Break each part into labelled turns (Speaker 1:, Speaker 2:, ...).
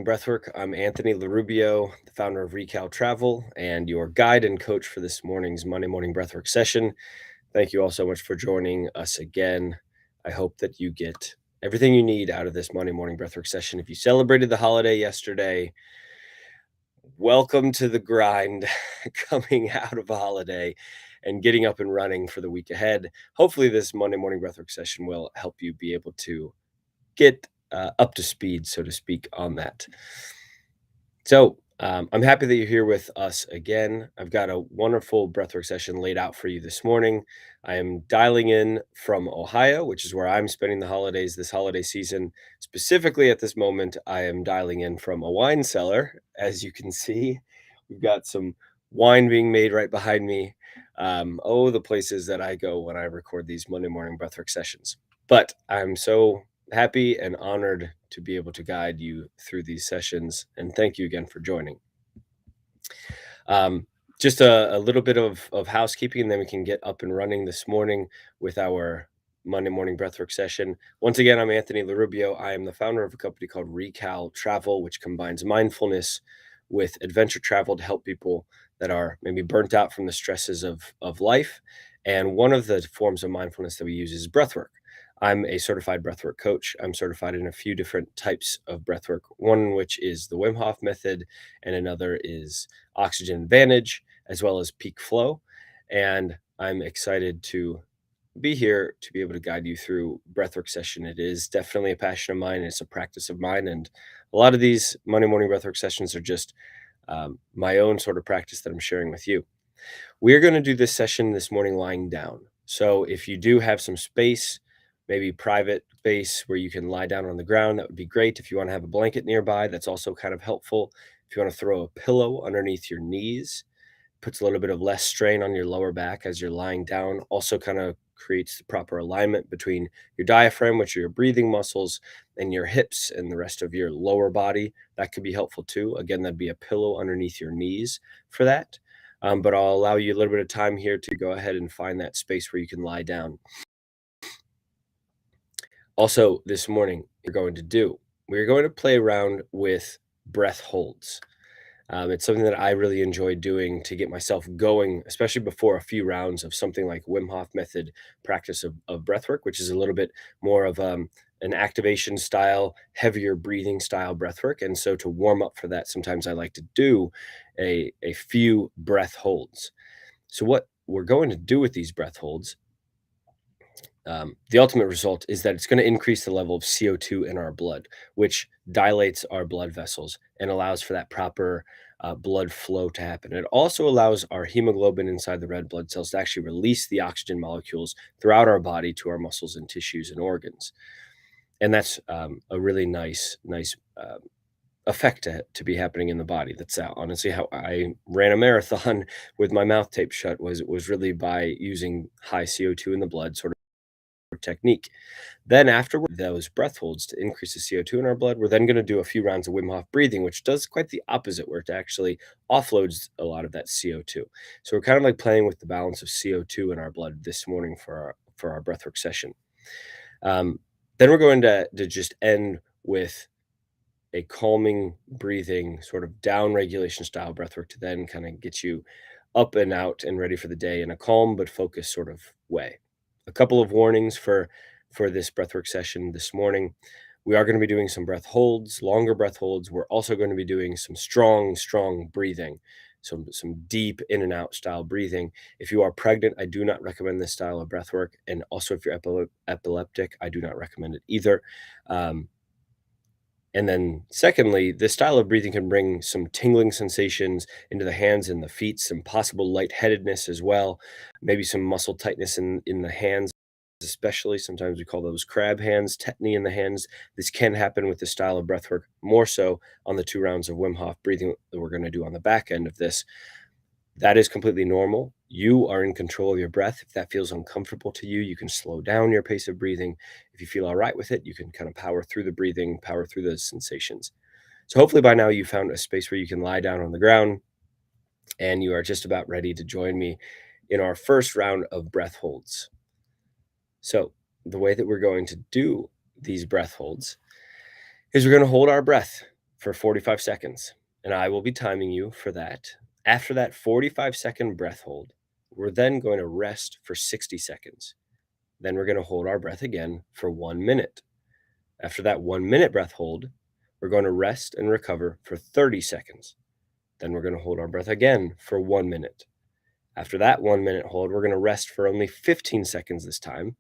Speaker 1: Breathwork. I'm Anthony LaRubio, the founder of Recal Travel and your guide and coach for this morning's Monday morning breathwork session. Thank you all so much for joining us again. I hope that you get everything you need out of this Monday morning breathwork session. If you celebrated the holiday yesterday, welcome to the grind coming out of a holiday and getting up and running for the week ahead. Hopefully, this Monday morning breathwork session will help you be able to get up to speed, so to speak, on that. So I'm happy that you're here with us again. I've got a wonderful breathwork session laid out for you this morning. I am dialing in from Ohio, which is where I'm spending the holidays this holiday season. Specifically at this moment, I am dialing in from a wine cellar. As you can see, we've got some wine being made right behind me. The places that I go when I record these Monday morning breathwork sessions. But I'm so happy and honored to be able to guide you through these sessions. And thank you again for joining. Just a little bit of housekeeping, and then we can get up and running this morning with our Monday morning breathwork session. Once again, I'm Anthony LaRubio. I am the founder of a company called Recal Travel, which combines mindfulness with adventure travel to help people that are maybe burnt out from the stresses of life. And one of the forms of mindfulness that we use is breathwork. I'm a certified breathwork coach. I'm certified in a few different types of breathwork, one which is the Wim Hof method, and another is Oxygen Advantage, as well as Peak Flow. And I'm excited to be here to be able to guide you through breathwork session. It is definitely a passion of mine. It's a practice of mine. And a lot of these Monday morning breathwork sessions are just my own sort of practice that I'm sharing with you. We're going to do this session this morning lying down. So if you do have some space, maybe private space where you can lie down on the ground, that would be great. If you want to have a blanket nearby, that's also kind of helpful. If you want to throw a pillow underneath your knees, puts a little bit of less strain on your lower back as you're lying down, also kind of creates the proper alignment between your diaphragm, which are your breathing muscles, and your hips and the rest of your lower body. That could be helpful too. Again, that'd be a pillow underneath your knees for that. But I'll allow you a little bit of time here to go ahead and find that space where you can lie down. Also, this morning, we're going to play around with breath holds. It's something that I really enjoy doing to get myself going, especially before a few rounds of something like Wim Hof method practice of breath work, which is a little bit more of an activation style, heavier breathing style breath work. And so to warm up for that, sometimes I like to do a few breath holds. So what we're going to do with these breath holds, the ultimate result is that it's going to increase the level of CO2 in our blood, which dilates our blood vessels and allows for that proper blood flow to happen. It also allows our hemoglobin inside the red blood cells to actually release the oxygen molecules throughout our body to our muscles and tissues and organs. And that's a really nice effect to be happening in the body. That's honestly how I ran a marathon with my mouth taped shut, was really by using high CO2 in the blood, sort of technique. Then afterward, those breath holds to increase the CO2 in our blood, we're then going to do a few rounds of Wim Hof breathing, which does quite the opposite, where it actually offloads a lot of that CO2. So we're kind of like playing with the balance of CO2 in our blood this morning for our breathwork session. Then we're going to just end with a calming breathing, sort of down regulation style breathwork to then kind of get you up and out and ready for the day in a calm but focused sort of way. A couple of warnings for this breathwork session this morning. We are going to be doing some breath holds, longer breath holds. We're also going to be doing some strong breathing, some deep in and out style breathing. If you are pregnant, I do not recommend this style of breath work. And also if you're epileptic, I do not recommend it either. And then secondly, this style of breathing can bring some tingling sensations into the hands and the feet, some possible lightheadedness as well, maybe some muscle tightness in the hands, especially. Sometimes we call those crab hands, tetany in the hands. This can happen with this style of breath work, more so on the 2 rounds of Wim Hof breathing that we're going to do on the back end of this. That is completely normal. You are in control of your breath. If that feels uncomfortable to you, you can slow down your pace of breathing. If you feel all right with it, you can kind of power through the breathing, power through those sensations. So hopefully by now you found a space where you can lie down on the ground and you are just about ready to join me in our first round of breath holds. So the way that we're going to do these breath holds is we're going to hold our breath for 45 seconds, and I will be timing you for that. After that 45-second breath hold, we're then going to rest for 60 seconds. Then we're going to hold our breath again for 1 minute. After that 1 minute breath hold, we're going to rest and recover for 30 seconds. Then we're going to hold our breath again for 1 minute. After that 1 minute hold, we're going to rest for only 15 seconds this time.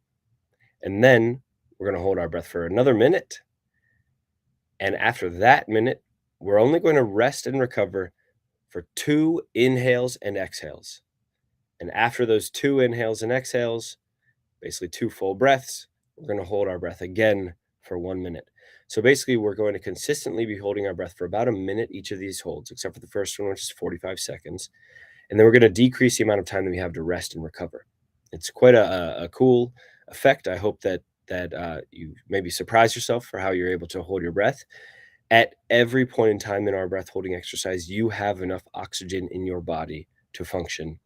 Speaker 1: And then we're going to hold our breath for another minute. And after that minute, we're only going to rest and recover for 2 inhales and exhales. And after those 2 inhales and exhales, basically 2 full breaths, we're going to hold our breath again for 1 minute. So basically, we're going to consistently be holding our breath for about a minute each of these holds, except for the first one, which is 45 seconds. And then we're going to decrease the amount of time that we have to rest and recover. It's quite a cool effect. I hope that you maybe surprise yourself for how you're able to hold your breath. At every point in time in our breath holding exercise, you have enough oxygen in your body to function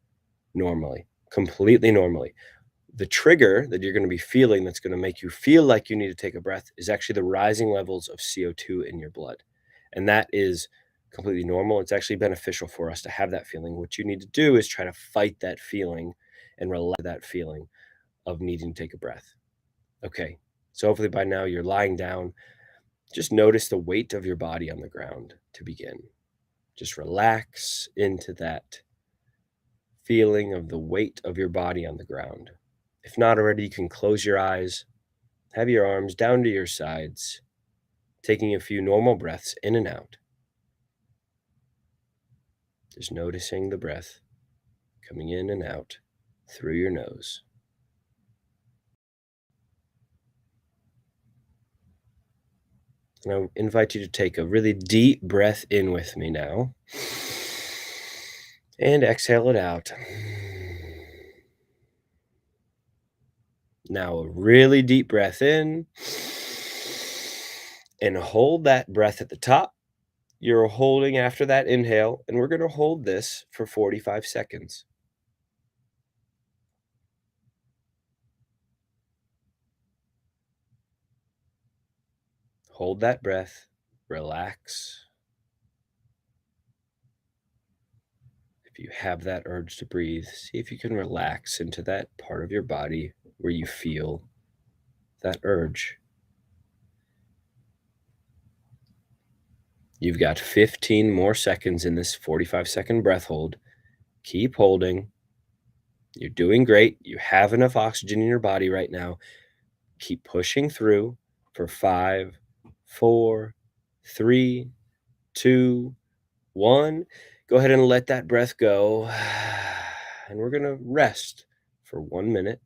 Speaker 1: normally, completely normally. The trigger that you're going to be feeling that's going to make you feel like you need to take a breath is actually the rising levels of CO2 in your blood. And that is completely normal. It's actually beneficial for us to have that feeling. What you need to do is try to fight that feeling and relax that feeling of needing to take a breath. Okay. So hopefully by now you're lying down. Just notice the weight of your body on the ground to begin. Just relax into that feeling of the weight of your body on the ground. If not already, you can close your eyes, have your arms down to your sides, taking a few normal breaths in and out. Just noticing the breath coming in and out through your nose. And I invite you to take a really deep breath in with me now. And exhale it out. Now a really deep breath in. And hold that breath at the top. You're holding after that inhale, and we're going to hold this for 45 seconds. Hold that breath, relax. If you have that urge to breathe, see if you can relax into that part of your body where you feel that urge. You've got 15 more seconds in this 45-second breath hold. Keep holding. You're doing great. You have enough oxygen in your body right now. Keep pushing through for 5, 4, 3, 2, 1. Go ahead and let that breath go. And we're going to rest for 1 minute.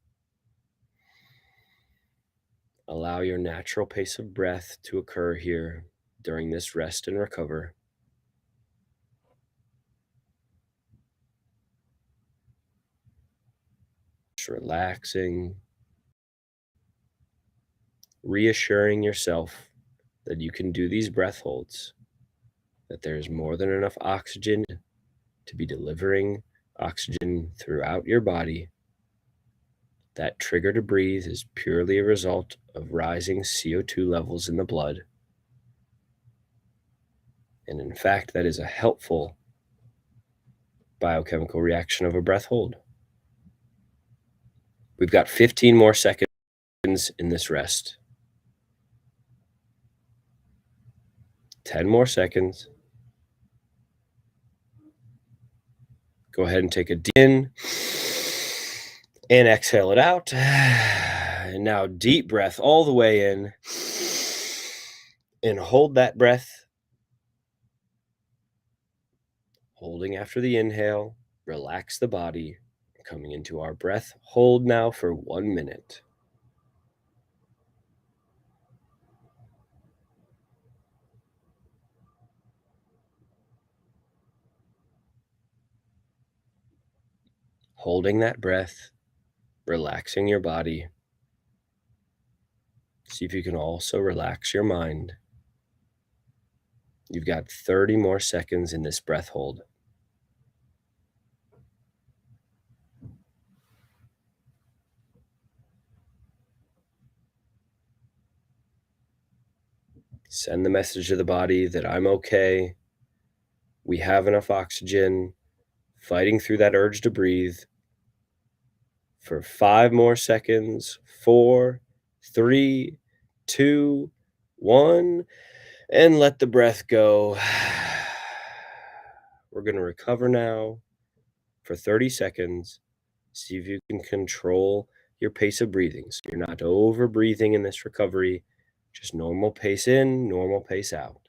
Speaker 1: Allow your natural pace of breath to occur here during this rest and recover. Just relaxing, reassuring yourself that you can do these breath holds, that there is more than enough oxygen to be delivering oxygen throughout your body. That trigger to breathe is purely a result of rising CO2 levels in the blood. And in fact, that is a helpful biochemical reaction of a breath hold. We've got 15 more seconds in this rest. 10 more seconds. Go ahead and take a deep in and exhale it out. And now deep breath all the way in and hold that breath. Holding after the inhale, relax the body. Coming into our breath hold now for 1 minute. Holding that breath, relaxing your body. See if you can also relax your mind. You've got 30 more seconds in this breath hold. Send the message to the body that I'm okay. We have enough oxygen, fighting through that urge to breathe for 5 more seconds. 4, 3, 2, 1, and let the breath go. We're going to recover now for 30 seconds. See if you can control your pace of breathing. So you're not over breathing in this recovery, just normal pace in, normal pace out.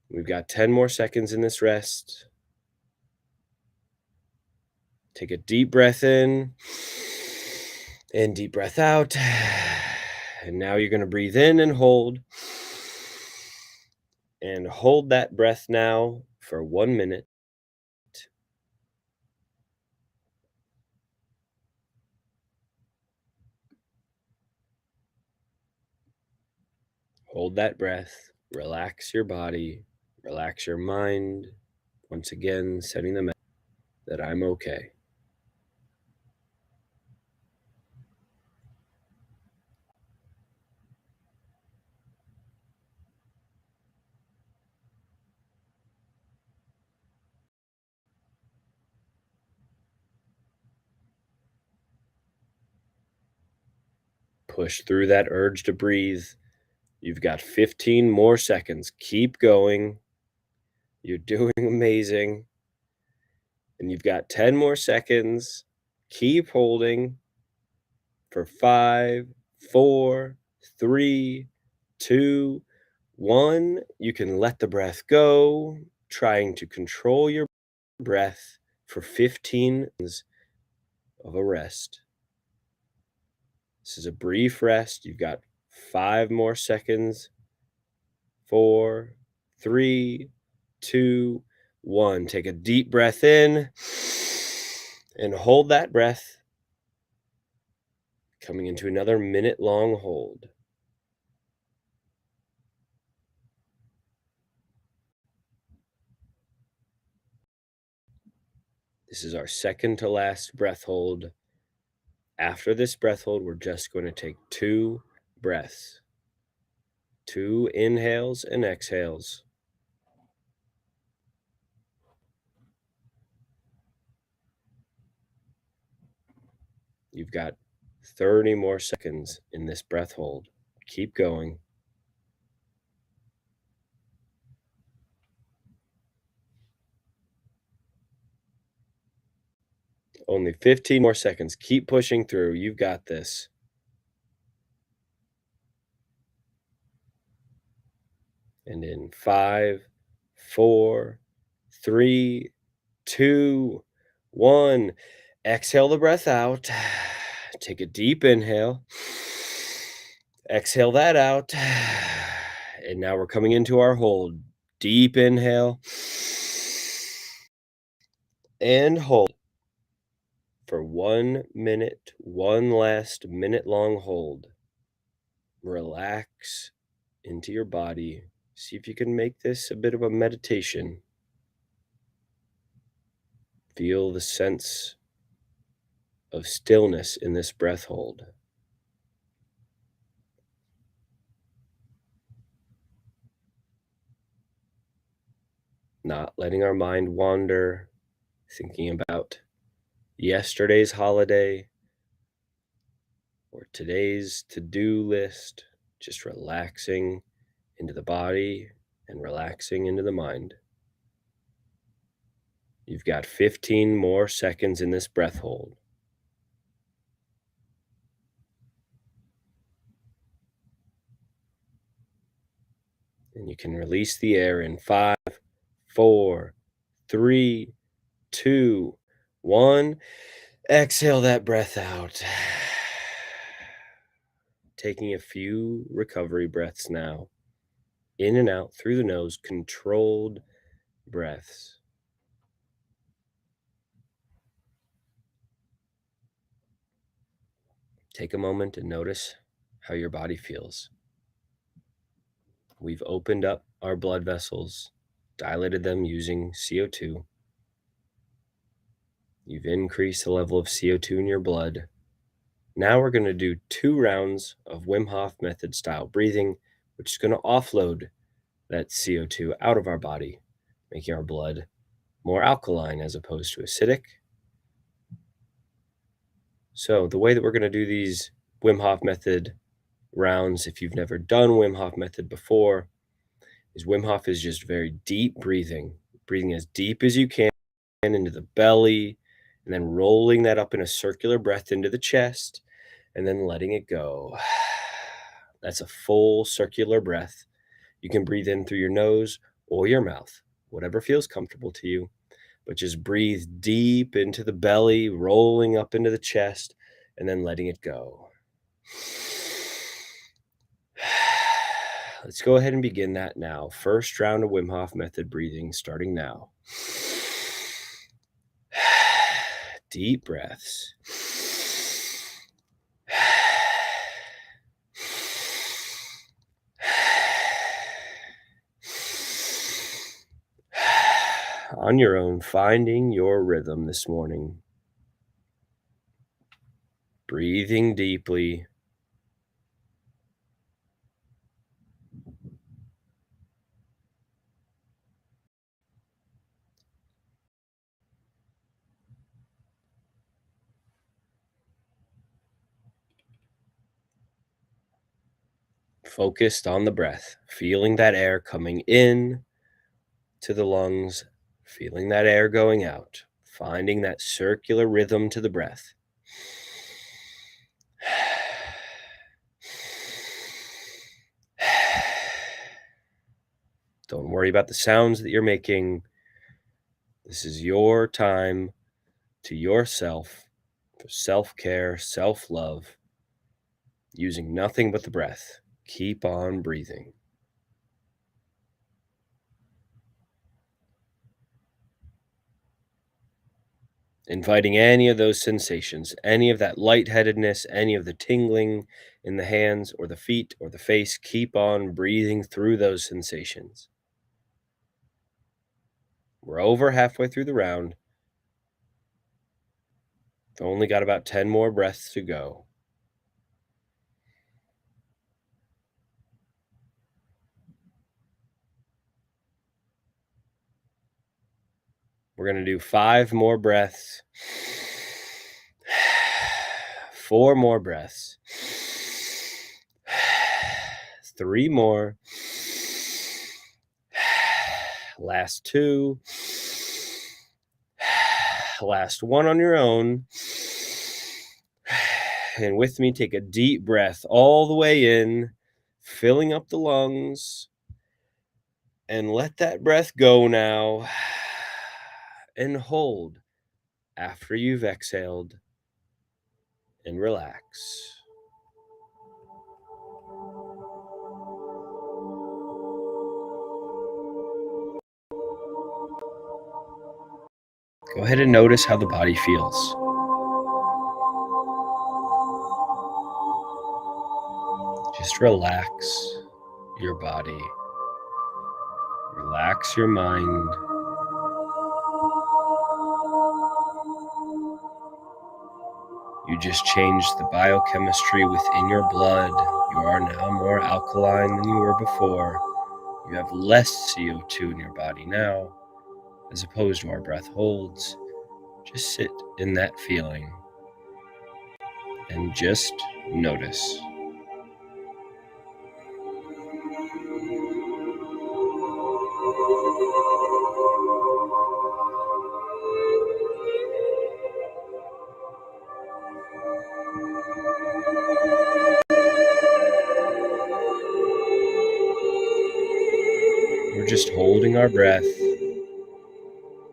Speaker 1: We've got 10 more seconds in this rest. Take a deep breath in and deep breath out. And now you're going to breathe in and hold. And hold that breath now for 1 minute. Hold that breath. Relax your body. Relax your mind. Once again, sending the message that I'm okay. Push through that urge to breathe. You've got 15 more seconds. Keep going. You're doing amazing. And you've got 10 more seconds. Keep holding for 5, 4, 3, 2, 1. You can let the breath go, trying to control your breath for 15 seconds of a rest. This is a brief rest. You've got 5 more seconds. 4, 3, 2, 1. Take a deep breath in and hold that breath, coming into another minute-long hold. This is our second to last breath hold. After this breath hold, we're just going to take 2 breaths, 2 inhales and exhales. You've got 30 more seconds in this breath hold. Keep going. Only 15 more seconds. Keep pushing through. You've got this. And in 5, 4, 3, 2, 1. Exhale the breath out. Take a deep inhale. Exhale that out. And now we're coming into our hold. Deep inhale. And hold for 1 minute, one last minute-long hold. Relax into your body. See if you can make this a bit of a meditation. Feel the sense of stillness in this breath hold. Not letting our mind wander, thinking about yesterday's holiday or today's to-do list, just relaxing into the body and relaxing into the mind. You've got 15 more seconds in this breath hold. And you can release the air in 5, 4, 3, 2, 1. Exhale that breath out. Taking a few recovery breaths now. In and out through the nose, controlled breaths. Take a moment and notice how your body feels. We've opened up our blood vessels, dilated them using CO2. You've increased the level of CO2 in your blood. Now we're going to do 2 rounds of Wim Hof method style breathing, which is going to offload that CO2 out of our body, making our blood more alkaline as opposed to acidic. So the way that we're going to do these Wim Hof method rounds, if you've never done Wim Hof method before, is Wim Hof is just very deep breathing as deep as you can into the belly, and then rolling that up in a circular breath into the chest, and then letting it go. That's a full circular breath. You can breathe in through your nose or your mouth, whatever feels comfortable to you, but just breathe deep into the belly, rolling up into the chest, and then letting it go. Let's go ahead and begin that now. First round of Wim Hof method breathing starting now. Deep breaths. On your own, finding your rhythm this morning. Breathing deeply. Focused on the breath, feeling that air coming in to the lungs, feeling that air going out, finding that circular rhythm to the breath. Don't worry about the sounds that you're making. This is your time to yourself for self-care, self-love, using nothing but the breath. Keep on breathing. Inviting any of those sensations, any of that lightheadedness, any of the tingling in the hands or the feet or the face, keep on breathing through those sensations. We're over halfway through the round. We've only got about 10 more breaths to go. We're going to do 5 more breaths. 4 more breaths. 3 more. Last 2. Last 1 on your own. And with me, take a deep breath all the way in, filling up the lungs. And let that breath go now. And hold after you've exhaled. And relax. Go ahead and notice how the body feels. Just relax your body. Relax your mind. You just changed the biochemistry within your blood. You are now more alkaline than you were before. You have less CO2 in your body now, as opposed to our breath holds. Just sit in that feeling and just notice. We're just holding our breath,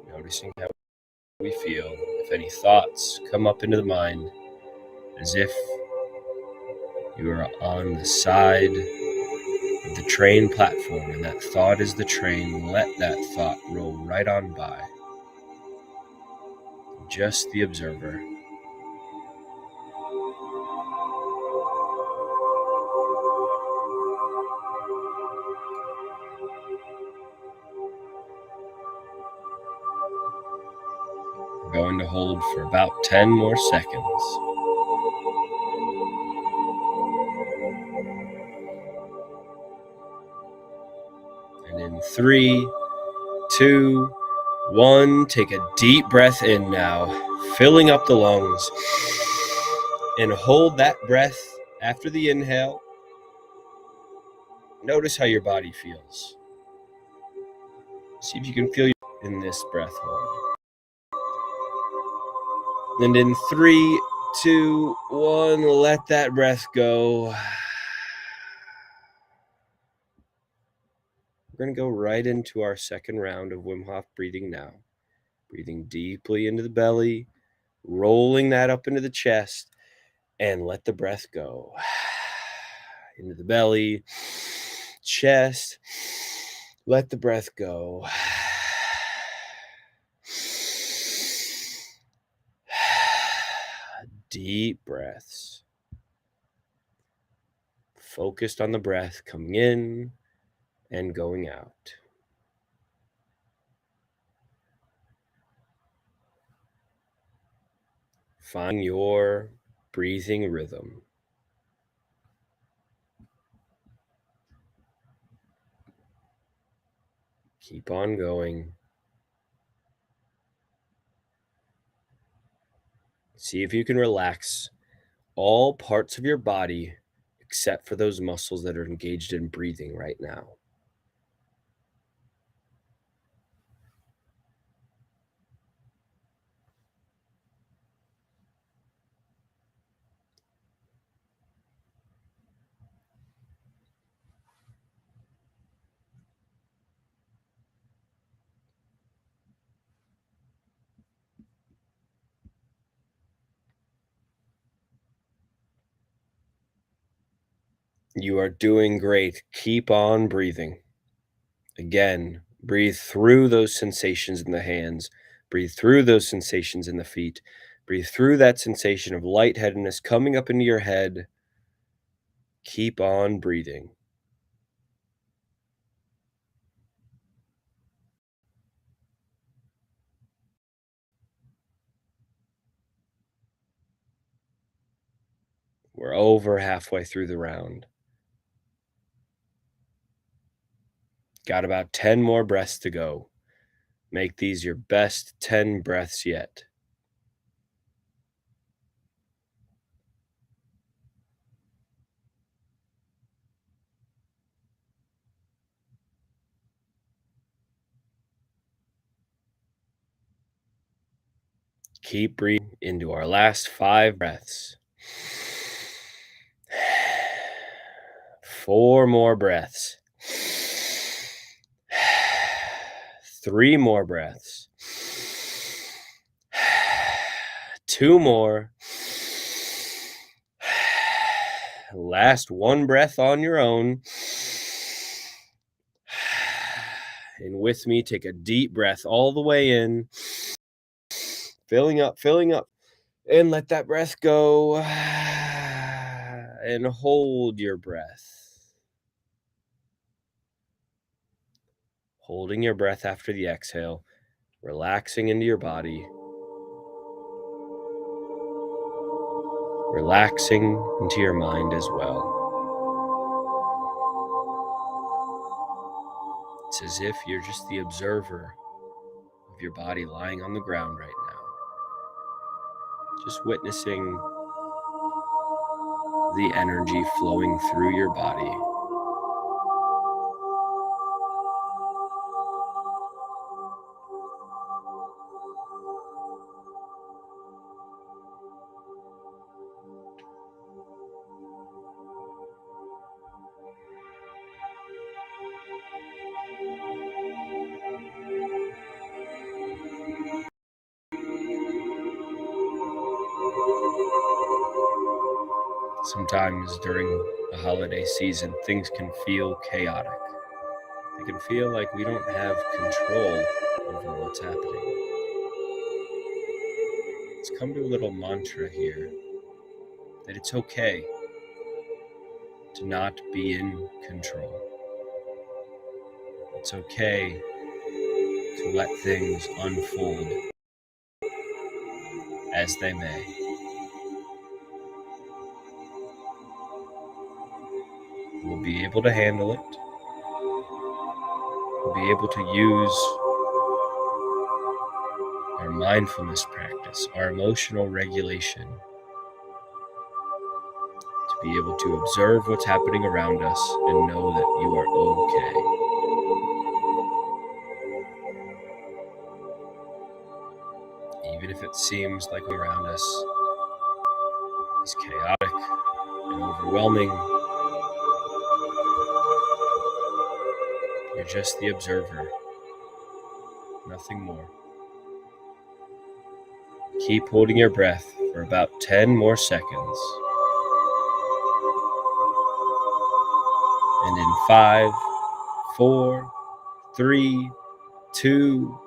Speaker 1: noticing how we feel. If any thoughts come up into the mind, as if you are on the side of the train platform and that thought is the train, let that thought roll right on by. Just the observer. We're going to hold for about 10 more seconds. And in 3, 2, 1, take a deep breath in now, filling up the lungs. And hold that breath after the inhale. Notice how your body feels. See if you can feel in this breath hold. And in 3, 2, 1, let that breath go. We're going to go right into our second round of Wim Hof breathing now. Breathing deeply into the belly, rolling that up into the chest, and let the breath go. Into the belly, chest, let the breath go. Deep breaths. Focused on the breath coming in and going out. Find your breathing rhythm. Keep on going. See if you can relax all parts of your body except for those muscles that are engaged in breathing right now. You are doing great. Keep on breathing. Again, breathe through those sensations in the hands. Breathe through those sensations in the feet. Breathe through that sensation of lightheadedness coming up into your head. Keep on breathing. We're over halfway through the round. Got about 10 more breaths to go. Make these your best 10 breaths yet. Keep breathing into our last 5 breaths. 4 more breaths. 3 more breaths. 2 more. Last 1 breath on your own. And with me, take a deep breath all the way in. Filling up, and let that breath go. And hold your breath. Holding your breath after the exhale, relaxing into your body. Relaxing into your mind as well. It's as if you're just the observer of your body lying on the ground right now. Just witnessing the energy flowing through your body. Sometimes during the holiday season, things can feel chaotic. It can feel like we don't have control over what's happening. Let's come to a little mantra here that it's okay to not be in control. It's okay to let things unfold as they may. We'll be able to handle it. We'll be able to use our mindfulness practice, our emotional regulation, to be able to observe what's happening around us and know that you are okay. Even if it seems like around us is chaotic and overwhelming, you're just the observer, nothing more. Keep holding your breath for about 10 more seconds. And in 5, 4, 3, 2,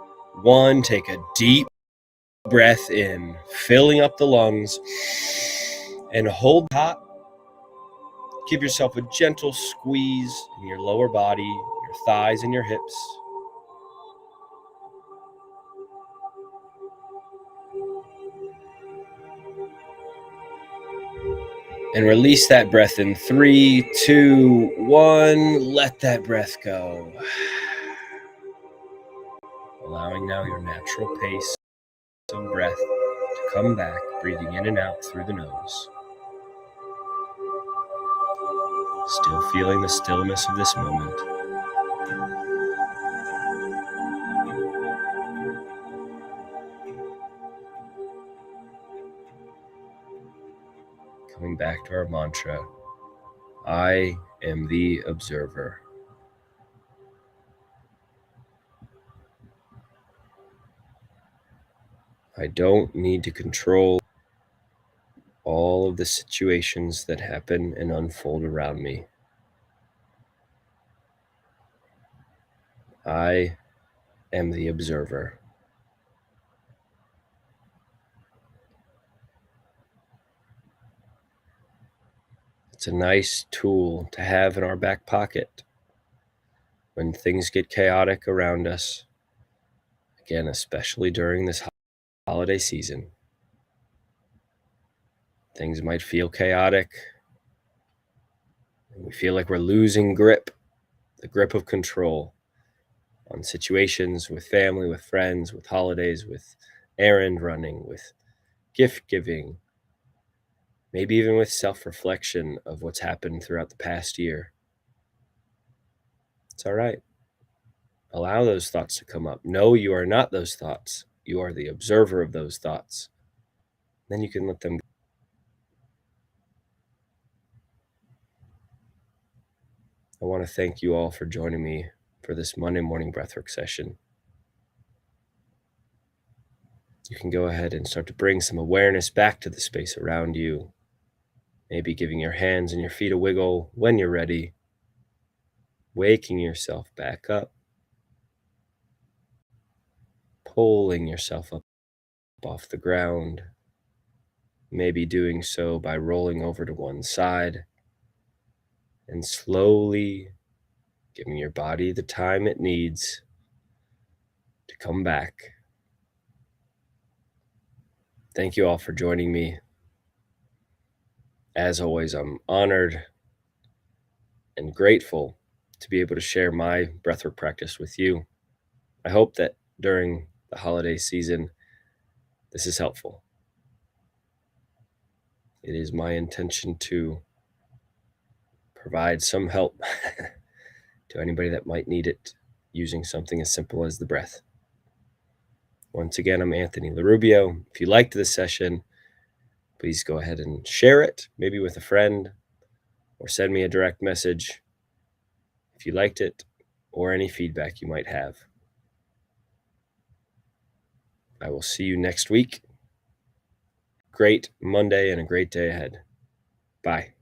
Speaker 1: 1, take a deep breath in, filling up the lungs, and hold hot. Give yourself a gentle squeeze in your lower body, your thighs and your hips. And release that breath in 3, 2, 1. Let that breath go. Allowing now your natural pace of breath to come back, breathing in and out through the nose. Still feeling the stillness of this moment. Coming back to our mantra, I am the observer. I don't need to control all of the situations that happen and unfold around me. I am the observer. It's a nice tool to have in our back pocket when things get chaotic around us. Again, especially during this holiday season. Things might feel chaotic. And we feel like we're losing the grip of control on situations with family, with friends, with holidays, with errand running, with gift giving, maybe even with self-reflection of what's happened throughout the past year. It's all right. Allow those thoughts to come up. No, you are not those thoughts. You are the observer of those thoughts. Then you can let them go. I want to thank you all for joining me for this Monday morning breathwork session. You can go ahead and start to bring some awareness back to the space around you. Maybe giving your hands and your feet a wiggle when you're ready. Waking yourself back up. Pulling yourself up off the ground. Maybe doing so by rolling over to one side. And slowly giving your body the time it needs to come back. Thank you all for joining me. As always, I'm honored and grateful to be able to share my breathwork practice with you. I hope that during the holiday season, this is helpful. It is my intention to provide some help to anybody that might need it using something as simple as the breath. Once again, I'm Anthony LaRubio. If you liked this session, please go ahead and share it, maybe with a friend, or send me a direct message if you liked it, or any feedback you might have. I will see you next week. Great Monday and a great day ahead. Bye.